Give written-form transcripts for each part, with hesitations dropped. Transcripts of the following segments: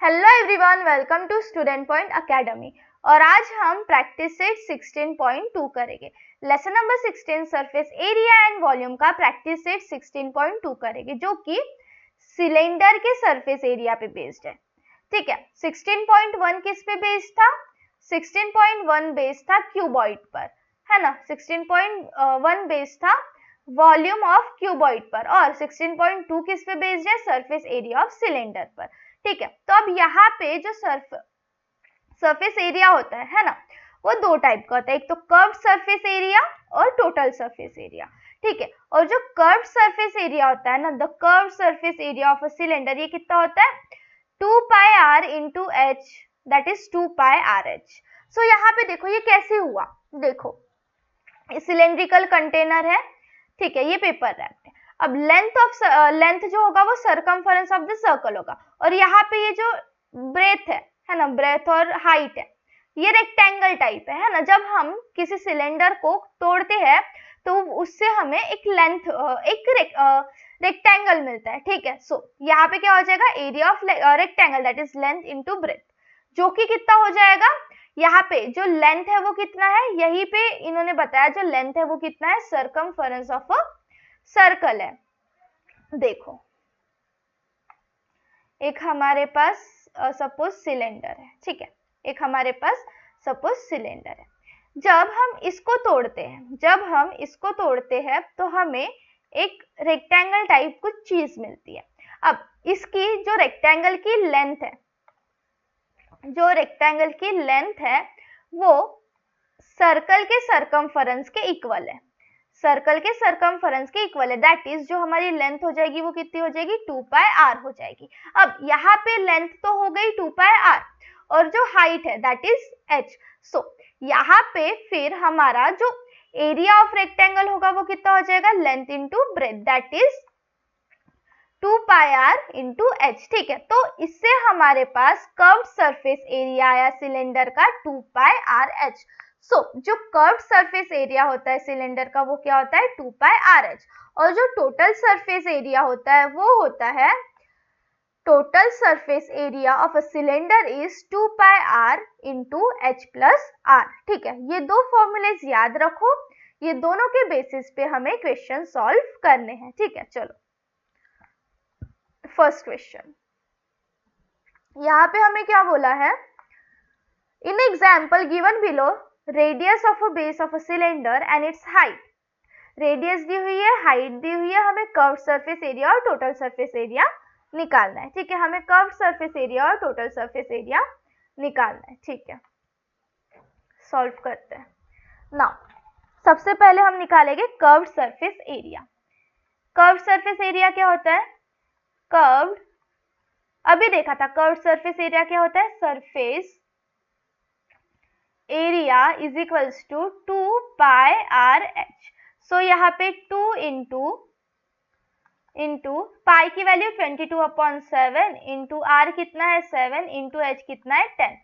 Hello everyone, welcome to student point academy. और आज हम प्रैक्टिस सेट 16.2 करेंगे। Lesson number 16 surface area and volume का प्रैक्टिस सेट 16.2 करेंगे, जो कि सिलेंडर के सरफेस एरिया पे बेस्ड है। ठीक है, 16.1 किस पे बेस्ड था? 16.1 बेस्ड था क्यूबॉइड पर, है ना। 16.1 बेस्ड था वॉल्यूम ऑफ क्यूबॉइड पर, और 16.2 किस पे बेस्ड है? सरफेस एरिया ऑफ सिलेंडर पर। ठीक है, तो अब यहाँ पे जो सरफेस एरिया होता है ना, वो दो टाइप का होता है। एक तो कर्व्ड सरफेस एरिया और टोटल सरफेस एरिया। ठीक है, और जो कर्व्ड सरफेस एरिया होता है ना, the curved surface area of a cylinder, ये कितना होता है? 2 pi r into h, that is 2 pi r h. So यहाँ पे देखो ये कैसे हुआ। देखो, सिलेंड्रिकल कंटेनर है, ठीक है, ये पेपर रैप्ड है। अब लेंथ जो होगा वो सरकमफरेंस ऑफ द सर्कल होगा, और यहाँ पे ये जो ब्रेथ है ना, ब्रेथ और हाइट है, ये रेक्टेंगल टाइप है ना। जब हम किसी सिलेंडर को तोड़ते हैं तो उससे हमें एक लेंथ, रेक्टेंगल मिलता है। ठीक है, सो यहाँ पे क्या हो जाएगा? Area of rectangle that is length into breadth, जो कि कितना हो जाएगा? यहाँ पे जो लेंथ है वो कितना है? यहीं पे इन्होंने बताया जो लेंथ है वो कितना है? सरकमफरेंस ऑफ अ सर्कल है। देखो, एक हमारे पास सपोज सिलेंडर है, ठीक है, एक हमारे पास सपोज सिलेंडर है। जब हम इसको तोड़ते हैं तो हमें एक रेक्टेंगल टाइप कुछ चीज मिलती है। अब इसकी जो रेक्टेंगल की लेंथ है वो सर्कल के सरकमफरेंस के इक्वल है। दैट इज जो हमारी लेंथ हो जाएगी वो कितनी हो जाएगी? 2 पाई आर हो जाएगी। अब यहाँ पे लेंथ तो हो गई 2 पाई आर, और जो हाइट है दैट इज एच। सो यहाँ पे फिर हमारा जो एरिया ऑफ रेक्टेंगल होगा वो कितना हो जाएगा? Length into breadth, that is 2 pi r into h. ठीक है, तो इससे हमारे पास कर्व्ड सरफेस एरिया आया सिलेंडर का 2 पाई आर एच। सो जो कर्व्ड सरफेस एरिया होता है सिलेंडर का वो क्या होता है? 2 पाई आर एच। और जो टोटल सरफेस एरिया होता है वो होता है, total surface area of a cylinder is 2 pi r into h plus r. ठीक है, ये दो फॉर्मूलेज याद रखो, ये दोनों के बेसिस पे हमें क्वेश्चन सॉल्व करने हैं। ठीक है, चलो फर्स्ट क्वेश्चन। यहाँ पे हमें क्या बोला है? In example given below, radius of a base of a cylinder and its height. Radius दी हुई है, हाइट दी हुई है, हमें कर्व सरफेस एरिया और टोटल सरफेस एरिया निकालना है। ठीक है, हमें कर्व सरफेस एरिया और टोटल सरफेस एरिया निकालना है। ठीक है, सॉल्व करते हैं। नाउ सबसे पहले हम निकालेंगे curve surface area. Curve surface area क्या होता है? कर्व्ड, अभी देखा था कर्व सरफेस एरिया क्या होता है? Surface area is equals to 2 pi r h. So यहाँ पे 2 इंटू पाई की वैल्यू 22/7 इंटू आर कितना है? 7 इंटू एच कितना है? 10।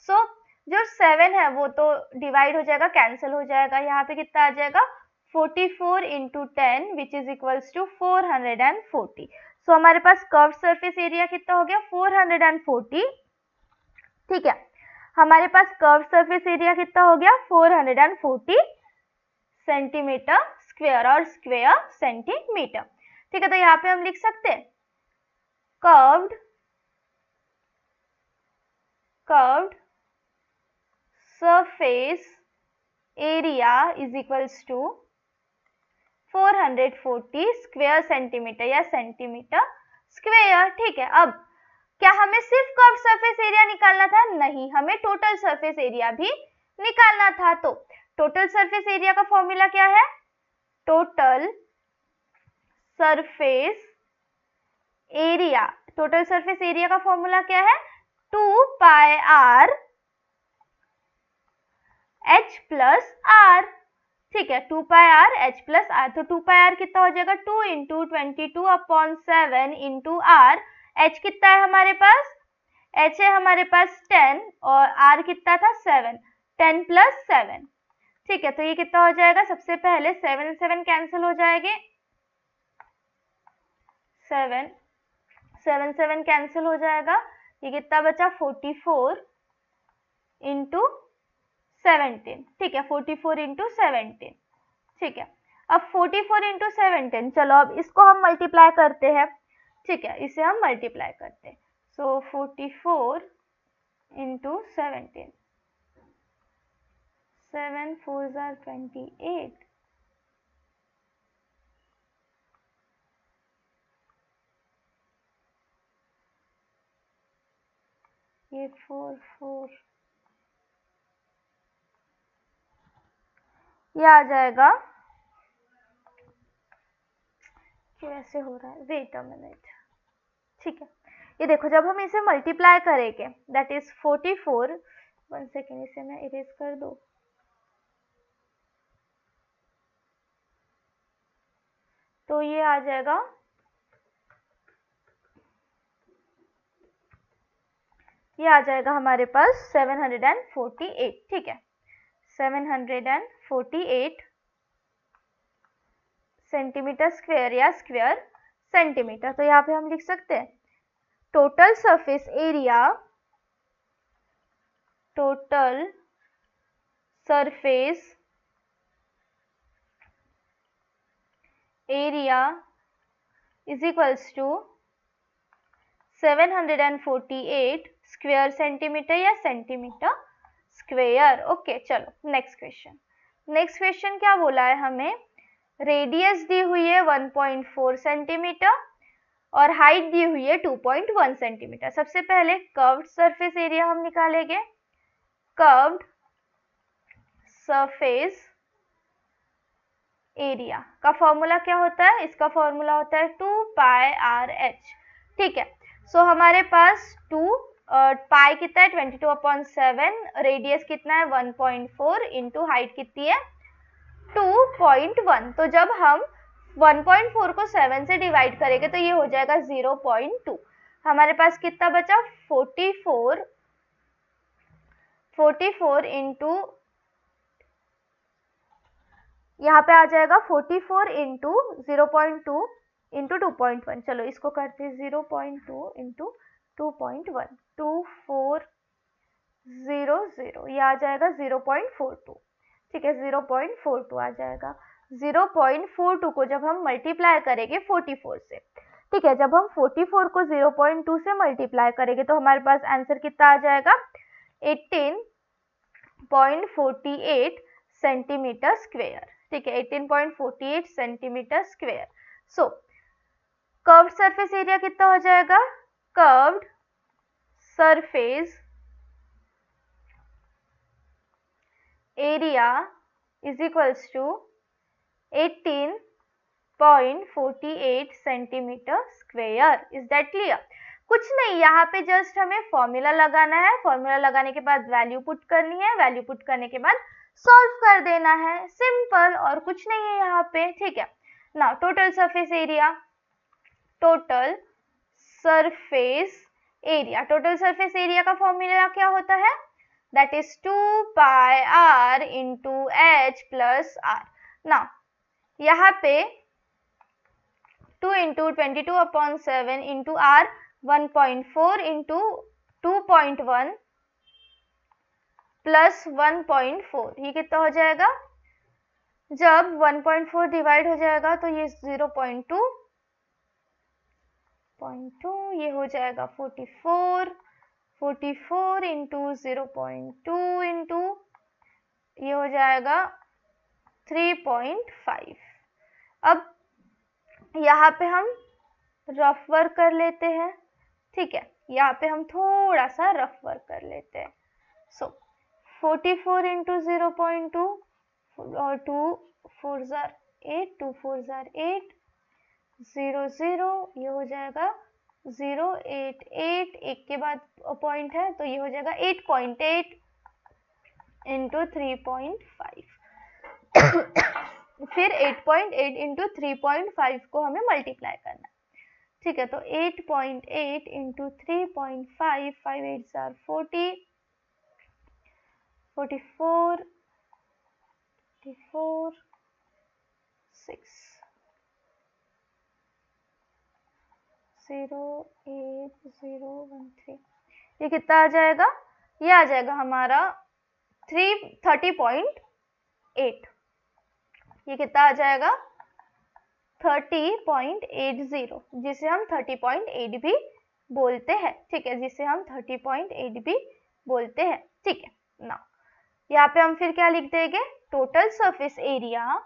सो जो 7 है वो तो डिवाइड हो जाएगा, कैंसिल हो जाएगा। यहाँ पे कितना आ जाएगा? 44 into 10 which is equals to 440। So हमारे पास कर्व सरफेस एरिया कितना हो गया? 440। ठीक है, हमारे पास कर्व सरफेस एरिया कितना हो गया? 440 सेंटीमीटर स्क्वायर, और स्क्वायर सेंटीमीटर। ठीक है, तो यहाँ पे हम लिख सकते हैं curved surface area is equals to 440 square centimetre या सेंटीमीटर स्क्वायर। ठीक है, अब क्या हमें सिर्फ कर्व सरफेस एरिया निकालना था? नहीं, हमें टोटल सरफेस एरिया भी निकालना था। तो टोटल सरफेस एरिया का फॉर्मूला क्या है? टोटल सरफेस एरिया का फॉर्मूला क्या है? 2 pi r H plus r. ठीक है, 2 pi r H plus are. तो 2 पाई आर कितना हो जाएगा? 2 इंटू 22/7 इंटू आर। एच कितना है हमारे पास? एच है हमारे पास 10, और आर कितना था? 7। 10 प्लस 7। ठीक है, तो ये कितना हो जाएगा? सबसे पहले 7 7 कैंसिल हो जाएंगे, 7 7 कैंसिल हो जाएगा, ये कितना बचा 44 इंटू 17, ठीक है 44 इंटू 17, ठीक है। अब 44 इंटू 17, चलो अब इसको हम मल्टीप्लाई करते हैं, ठीक है, इसे हम मल्टीप्लाई करते हैं। सो 44 इंटू 17, 7 4 are 28, ये 4 4, ये आ जाएगा, कैसे हो रहा है, वेट अ मिनट, ठीक है। ये देखो जब हम इसे मल्टीप्लाई करेंगे दैट इज 44, 1 सेकेंड इसे मैं इरेज कर दूं, तो ये आ जाएगा, ये आ जाएगा हमारे पास 748, ठीक है 748 सेंटीमीटर स्क्वायर या स्क्वायर सेंटीमीटर। तो यहाँ पे हम लिख सकते हैं total surface area, total surface area is equals to 748 square centimetre या सेंटीमीटर स्क्वायर। ओके चलो नेक्स्ट क्वेश्चन। नेक्स्ट क्वेश्चन क्या बोला है हमें, रेडियस दी हुई है 1.4 सेंटीमीटर और हाइट दी हुई है 2.1 सेंटीमीटर। सबसे पहले कर्व्ड सरफेस एरिया हम निकालेंगे। कर्व्ड सरफेस एरिया का फॉर्मूला क्या होता है, इसका फॉर्मूला होता है 2πr/h, ठीक है। सो हमारे पास 2 पाई कितना है 22/7, रेडियस कितना है 1.4 इंटू हाइट कितनी है 2.1। तो जब हम 1.4 को 7 से डिवाइड करेंगे तो ये हो जाएगा 0.2। हमारे पास कितना बचा 44 इंटू, यहाँ पे आ जाएगा 44 इंटू 0.2 इंटू 2.1। चलो इसको करते हैं 0.2 इंटू 2.1, 2400, ये आ जाएगा 0.42, ठीक है 0.42 आ जाएगा। 0.42 को जब हम मल्टीप्लाई करेंगे 44 से, ठीक है, जब हम 44 को 0.2 से मल्टीप्लाई करेंगे तो हमारे पास आंसर कितना आ जाएगा 18.48 सेंटीमीटर स्क्वायर, ठीक है 18.48 centimetre square. So curved surface area कितना हो जाएगा, curved surface area is equals to 18.48 centimetre square. Is that clear? कुछ नहीं, यहाँ पे जस्ट हमें फॉर्मूला लगाना है, फॉर्मूला लगाने के बाद वैल्यू पुट करनी है, वैल्यू पुट करने के बाद सॉल्व कर देना है, सिंपल, और कुछ नहीं है यहाँ पे, ठीक है। Now total surface area, total surface area, total surface area का फॉर्मूला क्या होता है, that is 2πr into h plus r। Now यहाँ पे 2 into 22/7 into r 1.4 into 2.1 plus 1.4, ये कितना हो जाएगा, जब 1.4 डिवाइड हो जाएगा तो ये 0.2, ये हो जाएगा 44 इंटू 0.2 इंटू ये हो जाएगा 3.5। अब यहाँ पे हम रफ वर्क कर लेते हैं, ठीक है, यहाँ पे हम थोड़ा सा रफ वर्क कर लेते हैं। सो 44 इंटू 0.2 और 2 4 जार 8, 2 4 जार 8, 0 0, ये हो जाएगा 0.88, एक के बाद पॉइंट है तो ये हो जाएगा 8.8 इंटू 3.5। फिर 8.8 इंटू 3.5 को हमें मल्टीप्लाई करना है, ठीक है। तो 8.8 इंटू 3.5, 5 8 जार 40, 44, 6, 0 8 0 1 3, ये कितना आ जाएगा, ये आ जाएगा हमारा 30.8। ये कितना आ जाएगा 30.80, जिसे हम 30.8 भी बोलते हैं। ठीक है, जिसे हम 30.8 भी बोलते हैं। ठीक है, नाउ यहाँ पे हम फिर क्या लिख देंगे, total surface area,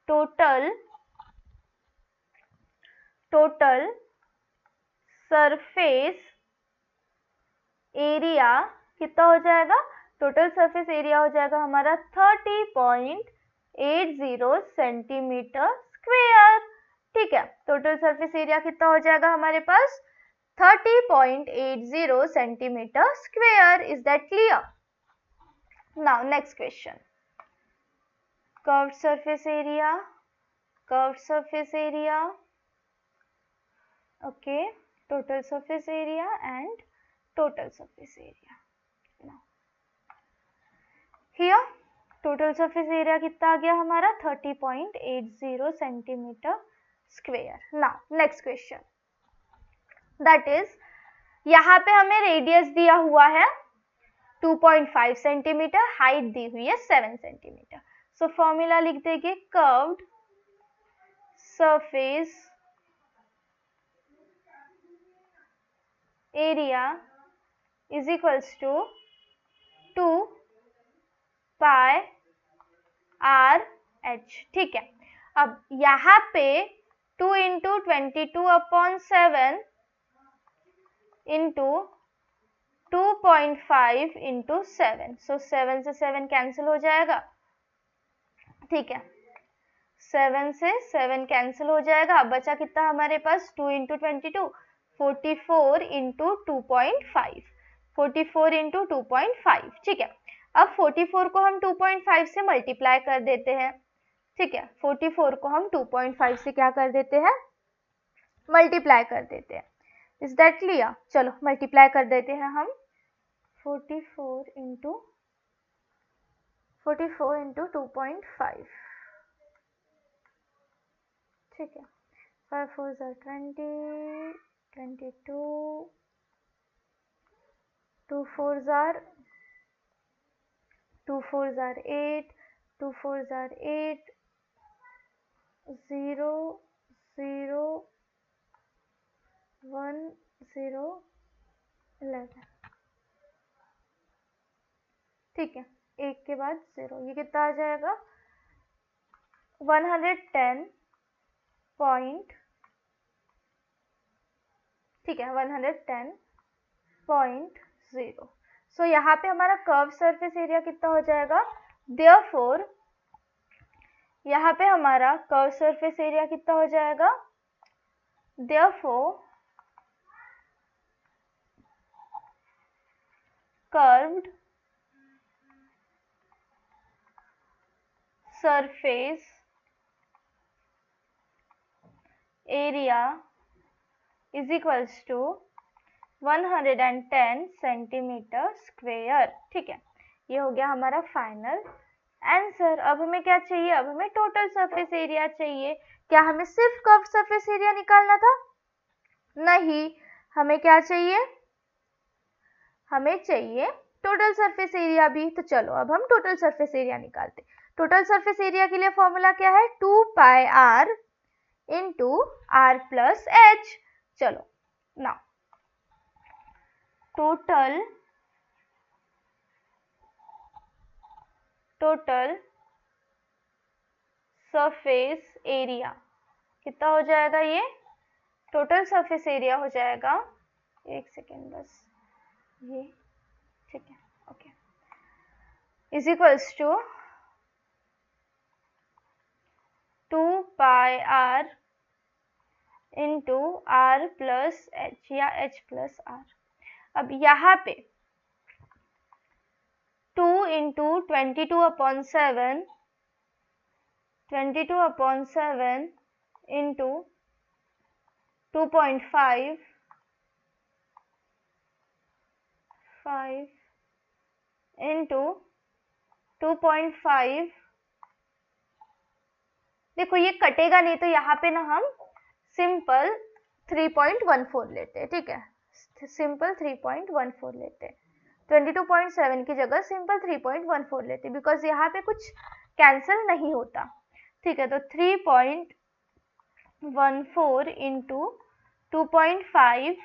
total surface area कितना हो जाएगा, टोटल सरफेस एरिया हो जाएगा हमारा 30.80 सेंटीमीटर स्क्वायर। ठीक है, टोटल सरफेस एरिया कितना हो जाएगा हमारे पास 30.80 centimetre square. Is that clear? Now next question, curved surface area, curved surface area, okay, total surface area and total surface area. Now here total surface area कितना आ गया हमारा 30.80 centimetre square. Now next question, that is यहाँ पे हमें radius दिया हुआ है 2.5 centimetre, height दी हुई है 7 सेंटीमीटर। सो फॉर्मूला लिख देंगे, curved surface area is equals to 2 pi r h. ठीक है, अब यहाँ पे 2 इंटू 22/7 इंटू 2.5 इंटू 7, सो 7 से 7 कैंसिल हो जाएगा। ठीक है, 7 से 7 कैंसिल हो जाएगा। अब बचा कितना हमारे पास, 2 इंटू 22, 44 इंटू 2.5, 44 इंटू 2.5। ठीक है, अब 44 को हम 2.5 से मल्टीप्लाई कर देते हैं। ठीक है, 44 को हम 2.5 से क्या कर देते हैं, मल्टीप्लाई कर देते हैं। Is that clear? चलो मल्टीप्लाई कर देते हैं हम, 44 इंटू 2.5। ठीक है, 5 4 20, 22, 2 4 8, 2 4 8, 0 0 1 0 11। ठीक है, एक के बाद 0, ये कितना आ जाएगा 110 पॉइंट। ठीक है, 110.0। सो यहाँ पे हमारा कर्व सरफेस एरिया कितना हो जाएगा, देयरफॉर यहाँ पे हमारा कर्व सरफेस एरिया कितना हो जाएगा, therefore curved surface area is equals to 110 centimetre square. ठीक है, ये हो गया हमारा फाइनल आंसर। अब हमें क्या चाहिए, अब हमें टोटल सरफेस एरिया चाहिए। क्या हमें सिर्फ कर्व सरफेस एरिया निकालना था? नहीं, हमें क्या चाहिए, हमें चाहिए टोटल सरफेस एरिया भी। तो चलो अब हम टोटल सरफेस एरिया निकालते। टोटल सरफेस एरिया के लिए फॉर्मूला क्या है, 2 pi r into r plus h. चलो नाउ टोटल सरफेस एरिया कितना हो जाएगा, ये टोटल सरफेस एरिया हो जाएगा, एक सेकेंड बस, ये ठीक है, okay, is equals to 2 pi r into r plus h या एच प्लस आर। अब यहाँ पे 2 इंटू 22/7 इंटू 2.5 इंटू 2.5। देखो ये कटेगा नहीं, तो यहाँ पे ना हम सिंपल 3.14 लेते हैं। ठीक है, सिंपल 3.14 लेते, 22.7 की जगह सिंपल 3.14 लेते, बिकॉज यहाँ पे कुछ कैंसिल नहीं होता। ठीक है, तो 3.14 इंटू 2.5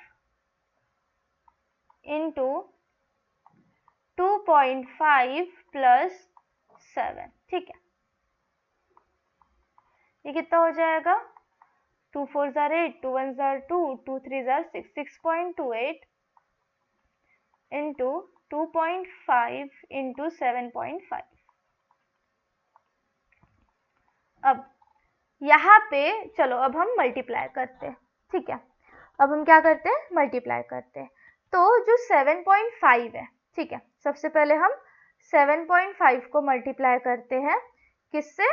इंटू 2.5 प्लस 7। ठीक है, ये कितना हो जाएगा, 2 4 jar 8, 2 1 jar 2, 2 3 jar 6, 6.28 into 2.5 into 7.5। अब यहाँ पे चलो अब हम मल्टीप्लाई करते हैं। ठीक है, अब हम क्या करते हैं, मल्टीप्लाई करते हैं। तो जो 7.5 है, ठीक है, सबसे पहले हम 7.5 को मल्टीप्लाई करते हैं किससे,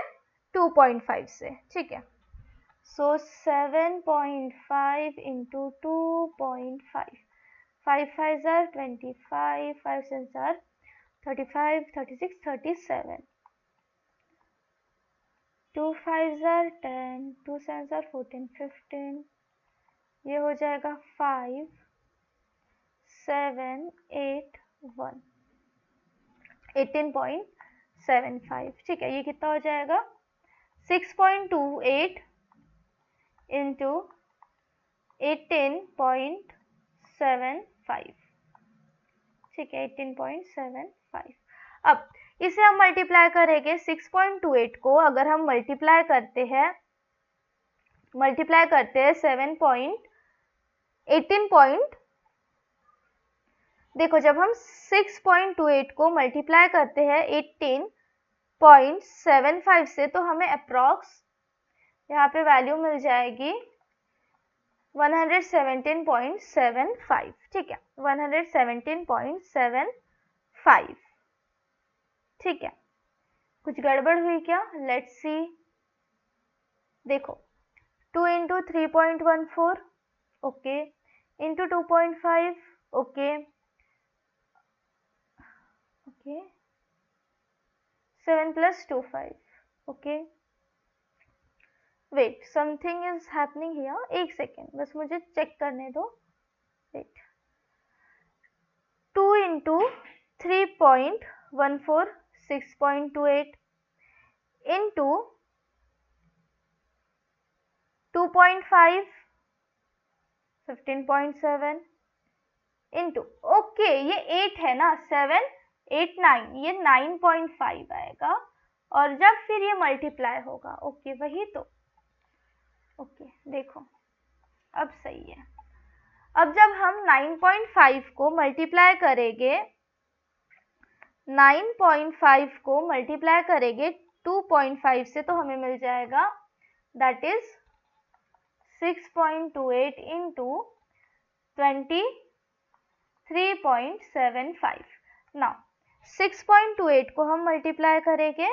2.5 से। ठीक है, सो 7.5 into 2.5, 5 5 jar 25, 5 7 jar 35, 36, 37, 2 5 jar 10, 2 7 jar 14, 15, ये हो जाएगा 5 7 8 1, 18.75। ठीक है, ये कितना हो जाएगा, 6.28 इंटू 18.75। ठीक है, 18.75। अब इसे हम मल्टीप्लाई करेंगे, 6.28 को अगर हम मल्टीप्लाई करते हैं 7.18 देखो जब हम 6.28 को मल्टीप्लाई करते हैं 18.75 से, तो हमें अप्रॉक्स यहाँ पे वैल्यू मिल जाएगी 117.75। ठीक है, 117.75। ठीक है, कुछ गड़बड़ हुई क्या, लेट्स सी। देखो 2 into 3.14, okay, into 2.5, okay, okay, 7 plus 2 5, okay, wait something is happening here, एक सेकेंड बस मुझे चेक करने दो, wait. 2 into 3.14 6.28 into 2.5 15.7 into, okay ये 8 है ना, 7 8 9, ये 9.5 आएगा, और जब फिर ये मल्टीप्लाई होगा, ओके वही तो, ओके देखो अब सही है। अब जब हम 9.5 को मल्टीप्लाई करेंगे 9.5 को मल्टीप्लाई करेंगे 2.5 से, तो हमें मिल जाएगा दैट इज 6.28 इंटू 23.75। नाउ 6.28 को हम मल्टीप्लाई करेंगे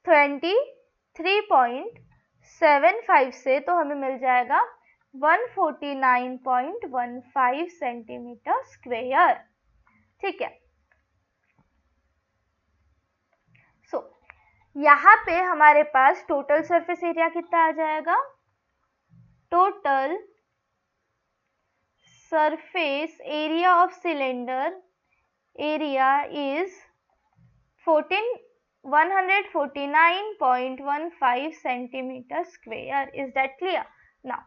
23.75 से, तो हमें मिल जाएगा 149.15 सेंटीमीटर स्क्वेयर। ठीक है, सो यहाँ पे हमारे पास टोटल सरफेस एरिया कितना आ जाएगा, total surface area of cylinder area is 149.15 centimetre square. Is that clear? Now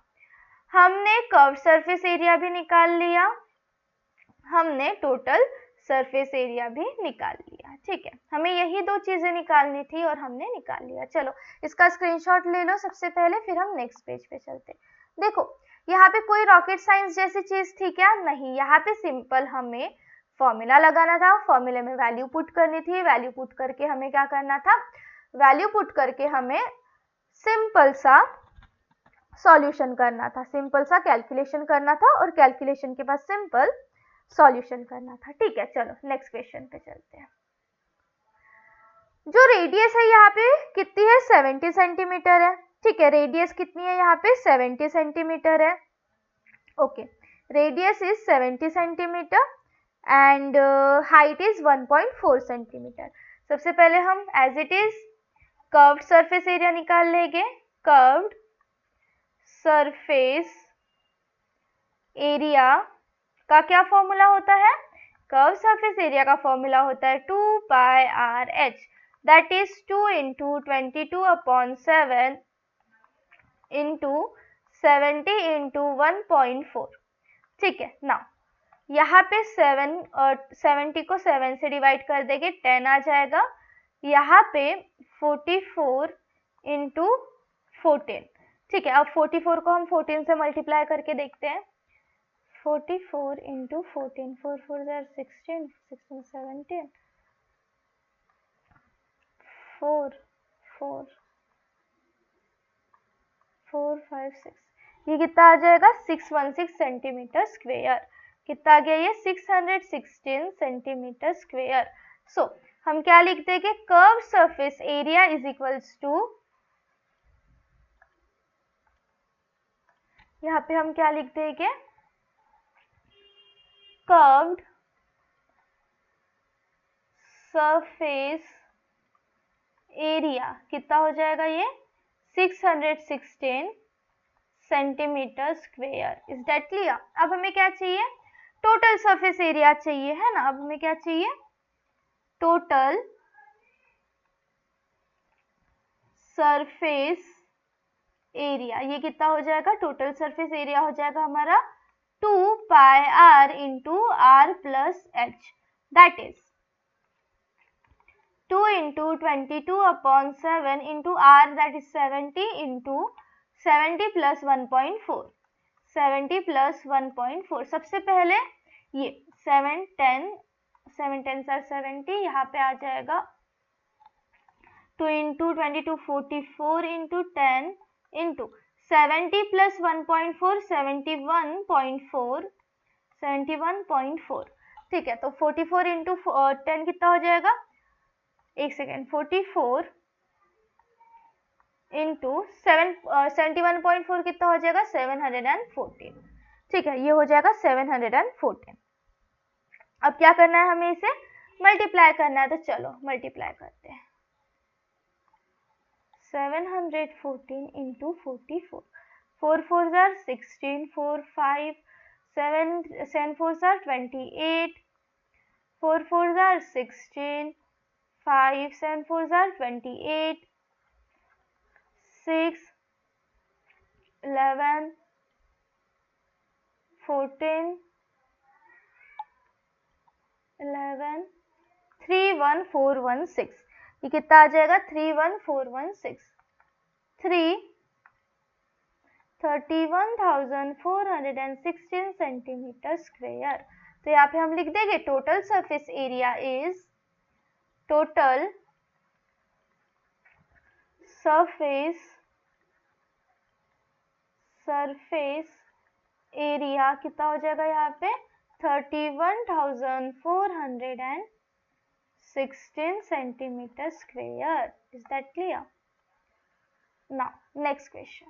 हमने कर्व सरफेस एरिया भी निकाल लिया, हमने टोटल सरफेस एरिया भी निकाल लिया। ठीक है, हमें यही दो चीजें निकालनी थी और हमने निकाल लिया। चलो इसका स्क्रीनशॉट ले लो सबसे पहले, फिर हम नेक्स्ट पेज पे चलते। देखो यहाँ पे कोई रॉकेट साइंस जैसी चीज थी क्या, नहीं, यहाँ पे सिंपल हमें फॉर्मूला लगाना था, फॉर्मूले में वैल्यू पुट करनी थी, वैल्यू पुट करके हमें क्या करना था, वैल्यू पुट करके हमें सिंपल सा सॉल्यूशन करना था, सिंपल सा कैलकुलेशन करना था, और कैलकुलेशन के बाद सिंपल सॉल्यूशन करना था। ठीक है, चलो नेक्स्ट क्वेश्चन पे चलते हैं। जो रेडियस है यहाँ पे कितनी है, 70 सेंटीमीटर है। ठीक है, रेडियस कितनी है यहाँ पे, 70 सेंटीमीटर है। Okay, radius is 70 centimetre and height is 1.4 centimetre. सबसे पहले हम as it is curved surface area निकाल लेंगे। कर्व्ड सरफेस एरिया का क्या फॉर्मूला होता है? कर्व सरफेस एरिया का फॉर्मूला होता है 2 pi r h, that is 2 into 22/7 into 70 into 1.4। ठीक है ना, यहाँ पे 70 को 7 से डिवाइड कर देंगे 10 आ जाएगा, यहाँ पे 44 इंटू 14। ठीक है, अब 44 को हम 14 से मल्टीप्लाई करके देखते हैं। 44 इंटू 14, 4 4 16, 16 17, 4 4 4 5 6, ये कितना आ जाएगा? 616 सेंटीमीटर स्क्वेयर। कितना आ गया ये? 616 सेंटीमीटर स्क्वेयर। सो हम क्या लिख देंगे? Curve surface area is equals to, यहाँ पे हम क्या लिख देंगे? कर्व्ड सरफेस एरिया कितना हो जाएगा? ये 616 centimetre square. Is that clear? अब हमें क्या चाहिए? टोटल सरफेस एरिया चाहिए, है ना। अब हमें क्या चाहिए? Total surface area. ये कितना हो जाएगा? टोटल सरफेस एरिया हो जाएगा हमारा 2 pi r into r plus h, that is 2 into 22/7 into r, that is 70 into 70 plus 1.4, 70 plus 1.4। सबसे पहले ये 7 10 70, यहाँ पे आ जाएगा 2 इंटू 22 44 इंटू 10 इंटू 70 प्लस 1.4 71.4, 71.4। ठीक है, तो 44 इंटू 10 कितना हो जाएगा? एक सेकेंड, 44 इंटू 71.4 कितना हो जाएगा? 714। ठीक है, ये हो जाएगा 714। अब क्या करना है? हमें इसे मल्टीप्लाई करना है, तो चलो मल्टीप्लाई करते हैं। 714 इंटू 44, 4 4 16, 4 5 7 7 4 28, 4 4 16, 5 7 4 28, 6 11 14 11 31416। ये कितना आ जाएगा? 31416, 31,416 सेंटीमीटर स्क्वेयर। तो यहाँ पे हम लिख देंगे total surface area is, total surface area कितना हो जाएगा? यहाँ पे 31,416 centimetre square. Is that clear? Now next question,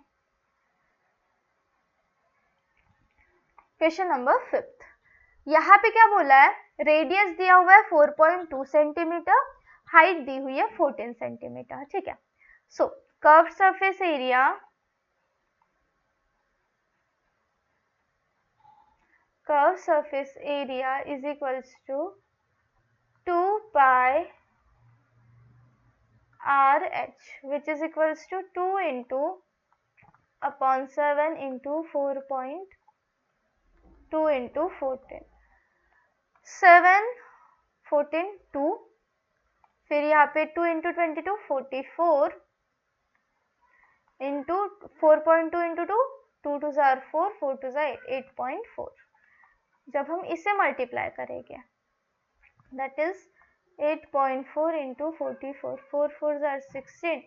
question number 5। यहाँ पे क्या बोला है? रेडियस दिया हुआ है 4.2 सेंटीमीटर, हाइट दी हुई है 14 सेंटीमीटर। ठीक है, so curve surface area, curve surface area is equals to 2 pi RH, which is equals to 2 into upon 7 into 4.2 into 14, 7 14 2, फिर यहाँ पे 2 into 22 44 into 4.2 into 2, 2 2 4, 4 2 8.4। जब हम इसे मल्टीप्लाई करेंगे, दैट इज 8.4 into 44, 4 4 16,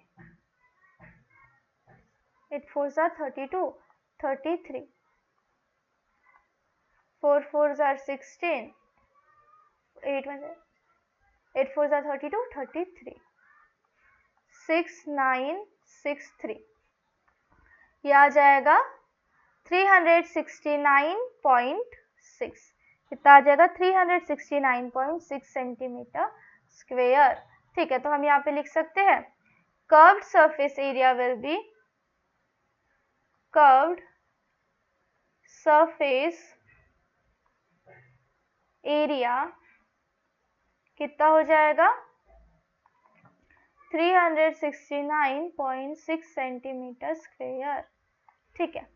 8 4 32, 33, 4 4 16, 8 4 32, 33, 6963। ये आ जाएगा 369.6। कितना आ जाएगा? 369.6 सेंटीमीटर स्क्वेयर। ठीक है, तो हम यहाँ पे लिख सकते हैं curved surface area will be, curved surface area कितना हो जाएगा 369.6 सेंटीमीटर स्क्वायर। ठीक है,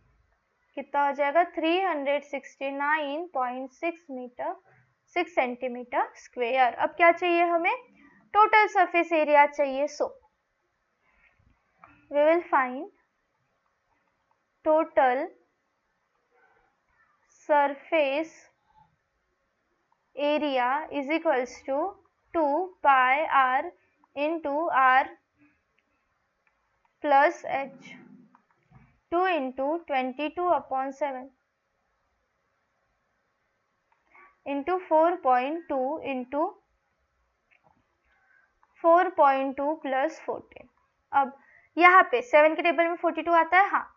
कितना हो जाएगा 369.6 सेंटीमीटर स्क्वायर। अब क्या चाहिए हमें, टोटल सरफेस एरिया चाहिए। So we will find total surface area is equals to 2 pi r into r plus h, 2 into 22/7 into 4.2 into 4.2 plus 14। अब यहाँ पे 7 के टेबल में 42 आता है, हाँ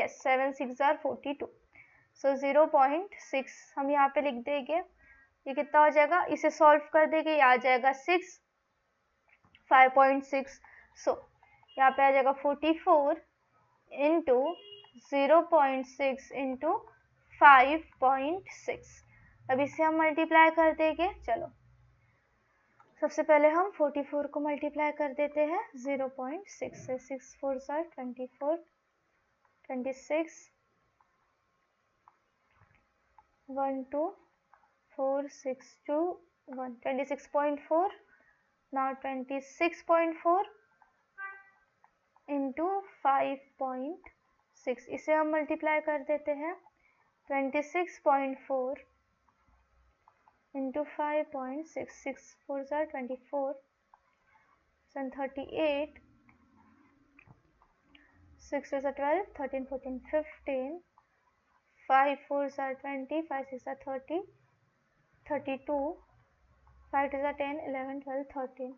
7 6 are 42, सो 0.6 हम यहाँ पे लिख देंगे। ये कितना हो जाएगा, इसे सॉल्व कर देंगे, ये आ जाएगा 6 5.6। सो यहाँ पे आ जाएगा 44 इंटू 0.6 इंटू 5.6। अब इसे हम मल्टीप्लाई कर देंगे। चलो सबसे पहले हम 44 को मल्टीप्लाई कर देते हैं 0.6 से। 6 4 24 26 1 2 4 6 2 1 26.4। now 26.4 इंटू 5.6, इसे हम मल्टीप्लाई कर देते हैं 26.4 इंटू 5.6। 6 4 24 38 6 2 12 13 14 15 5 4 20 5 6 30 32 5 2 10 11 12 13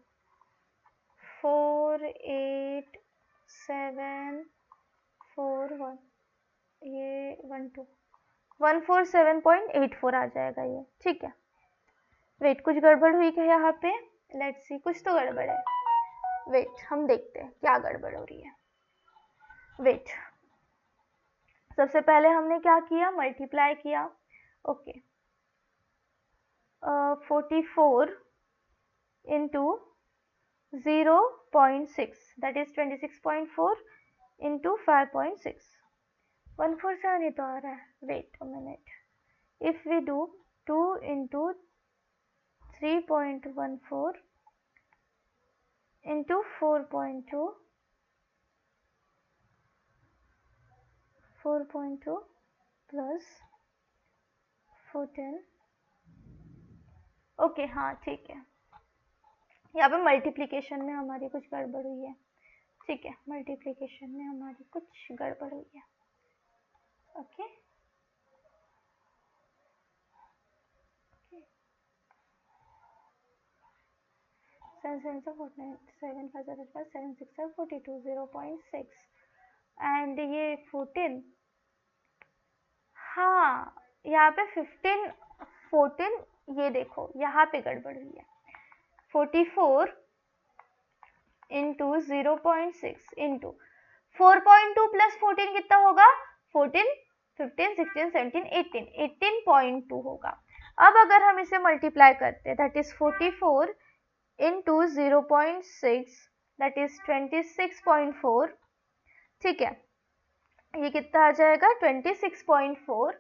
4 8 7 4 1, ये 1 2 147.84 आ जाएगा ये। ठीक है, वेट कुछ गड़बड़ हुई क्या यहाँ पे, लेट्स सी, कुछ तो गड़बड़ है। वेट हम देखते हैं क्या गड़बड़ हो रही है। वेट, सबसे पहले हमने क्या किया, मल्टीप्लाई किया। Okay 44 into 0.6 that is 26.4 into 5.6, 147 ही तो आ रहा है। Wait a minute, if we do 2 into 3.14 into 4.2 plus 14। Okay हाँ ठीक है, यहाँ पे मल्टीप्लिकेशन में हमारी कुछ गड़बड़ हुई है। ठीक है, मल्टीप्लिकेशन में हमारी कुछ गड़बड़ हुई है। ओके 7 7 49 7 5 7 6 42 0.6 एंड ये 14। हाँ यहाँ पे 15 14, ये देखो यहाँ पे गड़बड़ हुई है। 44 इंटू 0.6 इंटू 4.2 प्लस 14 कितना होगा, 14 15 16 17 18 18.2 होगा। अब अगर हम इसे मल्टीप्लाई करते हैं that is 44 into 0.6 that is 26.4। ठीक है, ये कितना आ जाएगा 26.4,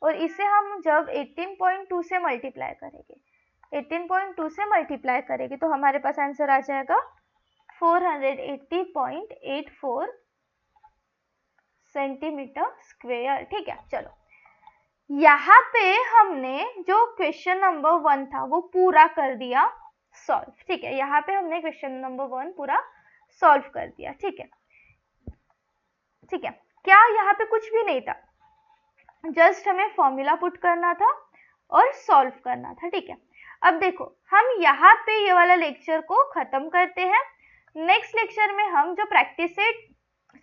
और इसे हम जब 18.2 से मल्टीप्लाई करेंगे 18.2 से मल्टीप्लाई करेंगे तो हमारे पास आंसर आ जाएगा 480.84 सेंटीमीटर स्क्वायर। ठीक है, चलो यहाँ पे हमने जो क्वेश्चन नंबर 1 था वो पूरा कर दिया सॉल्व। ठीक है, यहाँ पे हमने क्वेश्चन नंबर 1 पूरा सॉल्व कर दिया। ठीक है, ठीक है, क्या यहाँ पे कुछ भी नहीं था, जस्ट हमें फॉर्मूला पुट करना था और सॉल्व करना था। ठीक है, अब देखो हम यहाँ पे ये वाला लेक्चर को खत्म करते हैं। नेक्स्ट लेक्चर में हम जो प्रैक्टिस सेट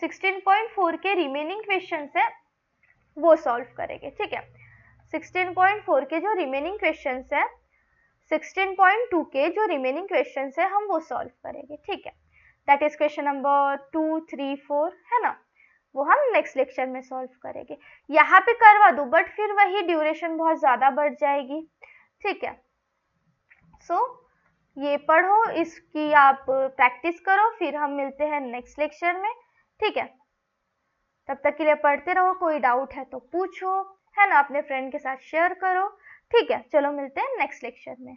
16.4 के रिमेनिंग क्वेश्चंस है वो सॉल्व करेंगे। ठीक है, 16.4 के जो रिमेनिंग क्वेश्चंस है, 16.2 के जो रिमेनिंग क्वेश्चंस है हम वो सॉल्व करेंगे। ठीक है, दैट इज क्वेश्चन नंबर 2, 3, 4, है ना, वो हम नेक्स्ट लेक्चर में सॉल्व करेंगे। यहाँ पे करवा दो बट फिर वही ड्यूरेशन बहुत ज़्यादा बढ़ जाएगी, ठीक है। सो ये पढ़ो, इसकी आप प्रैक्टिस करो, फिर हम मिलते हैं नेक्स्ट लेक्चर में, ठीक है। तब तक के लिए पढ़ते रहो, कोई डाउट है तो पूछो, है ना, अपने फ्रेंड के साथ शेयर करो, ठीक है। चलो मिलते हैं नेक्स्ट लेक्चर में।